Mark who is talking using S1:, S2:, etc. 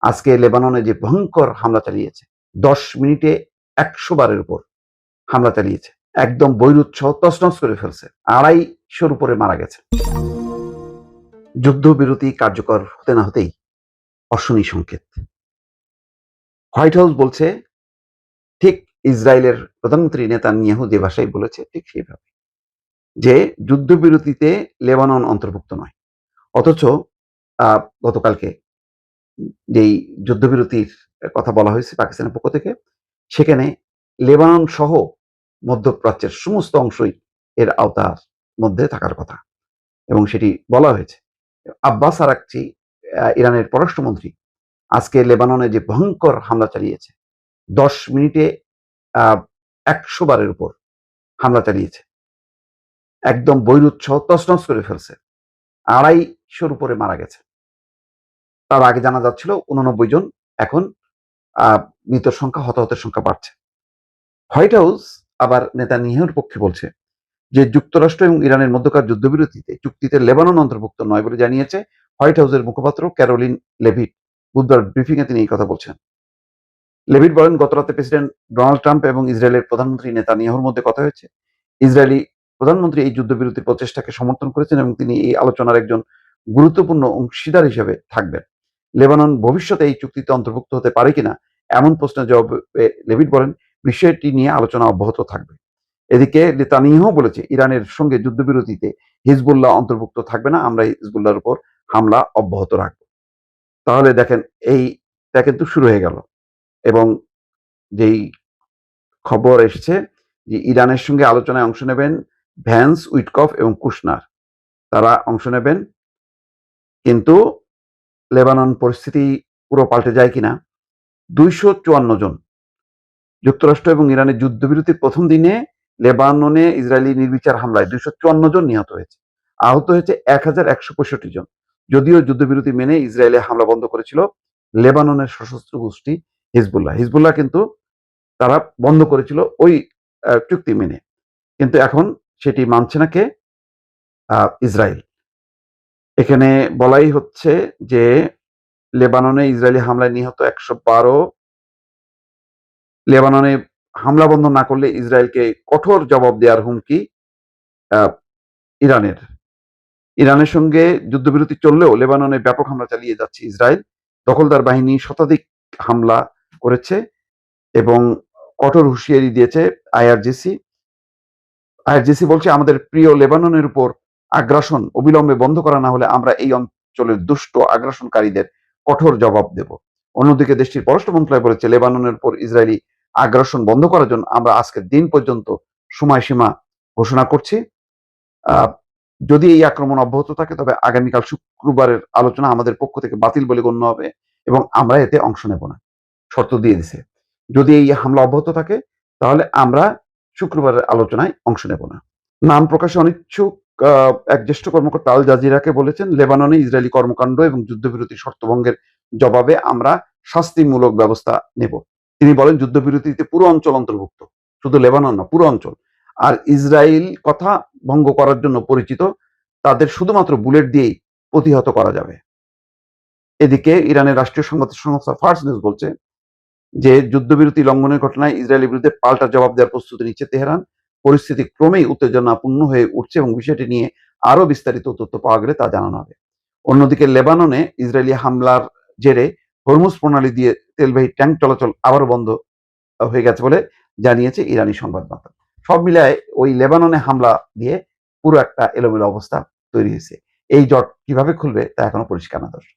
S1: আজকে লেবাননে যে ভয়ঙ্কর হামলা চালিয়েছে, 10 মিনিটে 100 বারের উপর হামলা চালিয়েছে, একদম বৈরুত সহ তছনছ করে ফেলছে। 250 উপরে মারা গেছে। যুদ্ধবিরতি কার্যকর হতে না হতেই অশনি সংকেত। হোয়াইট হাউস বলছে ঠিক ইসরায়েলের প্রধানমন্ত্রী নেতানিয়াহু যে ভাষায় বলেছে ঠিক সেইভাবে, যে যুদ্ধবিরতিতে লেবানন অন্তর্ভুক্ত নয়। অথচ গতকালকে যেই যুদ্ধবিরতির কথা বলা হয়েছে পাকিস্তানের পক্ষ থেকে, সেখানে লেবানন সহ মধ্যপ্রাচ্যের সমস্ত অংশই এর আওতার মধ্যে থাকার কথা এবং সেটি বলা হয়েছে। আব্বাস আরাকচি, ইরানের পররাষ্ট্রমন্ত্রী, আজকে লেবাননে যে ভয়ঙ্কর হামলা চালিয়েছে, 10 মিনিটে 100 বারের উপর হামলা চালিয়েছে, একদম বৈরুত সহ তছনছ করে ফেলছে। 250 উপরে মারা গেছে। তার আগে জানা যাচ্ছিল 89 জন, এখন মৃতের সংখ্যা, হতাহতের সংখ্যা বাড়ছে। হোয়াইট হাউস আবার নেতানিয়াহুর পক্ষে বলছে যে যুক্তরাষ্ট্র এবং ইরানের মধ্যকার যুদ্ধবিরতিতে চুক্তিতে লেবানন অন্তর্ভুক্ত নয় বলে জানিয়েছে হোয়াইট হাউসের মুখপাত্র ক্যারোলিন লেভিট। বুধবার ব্রিফিংয়ে তিনি এই কথা বলছেন। লেভিট বলেন, গতরাতে প্রেসিডেন্ট ডোনাল্ড ট্রাম্প এবং ইসরায়েলের প্রধানমন্ত্রী নেতানিয়াহুর মধ্যে কথা হয়েছে। ইসরায়েলি প্রধানমন্ত্রী এই যুদ্ধবিরতির প্রচেষ্টাকে সমর্থন করেছেন এবং তিনি এই আলোচনার একজন গুরুত্বপূর্ণ অংশীদার হিসেবে থাকবেন। লেবানন ভবিষ্যতে এই চুক্তিতে অন্তর্ভুক্ত হতে পারে কিনা এমন প্রশ্নের জবাবে লেভিট বলেন, বিষয়টি নিয়ে আলোচনা অব্যাহত থাকবে। এদিকে নেতানিয়াহু বলেছে, ইরানের সঙ্গে যুদ্ধবিরতিতে হিজবুল্লাহ অন্তর্ভুক্ত থাকবে না, আমরা হিজবুল্লাহর উপর হামলা অব্যাহত রাখব। তাহলে দেখেন, এইটা কিন্তু শুরু হয়ে গেল। এবং যেই খবর এসছে যে ইরানের সঙ্গে আলোচনায় অংশ নেবেন ভ্যান্স, উইটকফ এবং কুশনার, তারা অংশ নেবেন। কিন্তু লেবানন পরিস্থিতি পুরো পাল্টে যায় কিনা। 254 জন, যুক্তরাষ্ট্র এবং ইরানের যুদ্ধবিরতির প্রথম দিনে লেবাননে ইসরায়েলি নির্বিচার হামলায় 254 জন নিহত হয়েছে, আহত হয়েছে 1165 জন। যদিও যুদ্ধবিরতি মেনে ইসরায়েলে হামলা বন্ধ করেছিল লেবাননের সশস্ত্র গোষ্ঠী হিজবুল্লাহ কিন্তু তারা বন্ধ করেছিল ওই চুক্তি মেনে, কিন্তু এখন সেটি মানছে না কে? ইসরায়েল। এখানে বলাই হচ্ছে যে লেবাননে ইসরায়েলি হামলায় নিহত 112, লেবাননে হামলা বন্ধ না করলে ইসরায়েলকে কঠোর জবাব দেওয়ার হুমকি ইরানের সঙ্গে যুদ্ধবিরতি চললেও লেবাননে ব্যাপক হামলা চালিয়ে যাচ্ছে ইসরায়েল। দখলদার বাহিনী শতাধিক হামলা করেছে এবং কঠোর হুঁশিয়ারি দিয়েছে আইআরজিসি বলছে, আমাদের প্রিয় লেবাননের উপর আগ্রাসন অবিলম্বে বন্ধ করা না হলে আমরা এই অঞ্চলের দুষ্ট আগ্রাসনকারীদের কঠোর জবাব দেব। অন্যদিকে দেশটির পররাষ্ট্র মন্ত্রণালয় বলেছে, লেবাননের উপর ইসরায়েলি আগ্রাসন বন্ধ করার জন্য আমরা আজকের দিন পর্যন্ত সময়সীমা ঘোষণা করছি। যদি এই আক্রমণ অব্যাহত থাকে তবে আগামীকাল শুক্রবারের আলোচনা আমাদের পক্ষ থেকে বাতিল বলে গণ্য হবে এবং আমরা এতে অংশ নেব না। শর্ত দিয়ে দিছে, যদি এই হামলা অব্যাহত থাকে তাহলে আমরা শুক্রবারের আলোচনায় অংশ নেব না। নাম প্রকাশে অনিচ্ছুক এক জ্যেষ্ঠ কর্মকর্তা আল জাজিরাকে বলেছেন, লেবাননে ইসরায়েলি কর্মকাণ্ড এবং যুদ্ধবিরতির শর্তভঙ্গের জবাবে আমরা শাস্তিমূলক ব্যবস্থা নেব। তিনি বলেন, যুদ্ধবিরতিতে পুরো অঞ্চল অন্তর্ভুক্ত, শুধু লেবানন না, পুরো অঞ্চল। আর ইসরায়েল কথা ভঙ্গ করার জন্য পরিচিত, তাদের শুধুমাত্র বুলেট দিয়েই প্রতিহত করা যাবে। এদিকে ইরানের রাষ্ট্রীয় সংবাদ সংস্থা ফার্স নিউজ বলছে যে যুদ্ধবিরতি লঙ্ঘনের ঘটনায় ইসরায়েলের বিরুদ্ধে পাল্টা জবাব দেওয়ার প্রস্তুতি নিচ্ছে তেহরান। পরিস্থিতি ক্রমেই উত্তেজনাপূর্ণ হয়ে উঠছে এবং বিষয়টি নিয়ে আরো বিস্তারিত তথ্য পাওয়া গেলে তা জানানো হবে। অন্যদিকে লেবাননে ইসরায়েলি হামলার জেরে হরমুজ প্রণালী দিয়ে তেলবাহী ট্যাঙ্ক চলাচল আবারও বন্ধ হয়ে গেছে বলে জানিয়েছে ইরানি সংবাদ মাধ্যম। সব মিলায় ওই লেবাননে হামলা দিয়ে পুরো একটা এলোমেলো অবস্থা তৈরি হয়েছে। এই জট কিভাবে খুলবে তা এখনো পরিষ্কার না। দর্শক।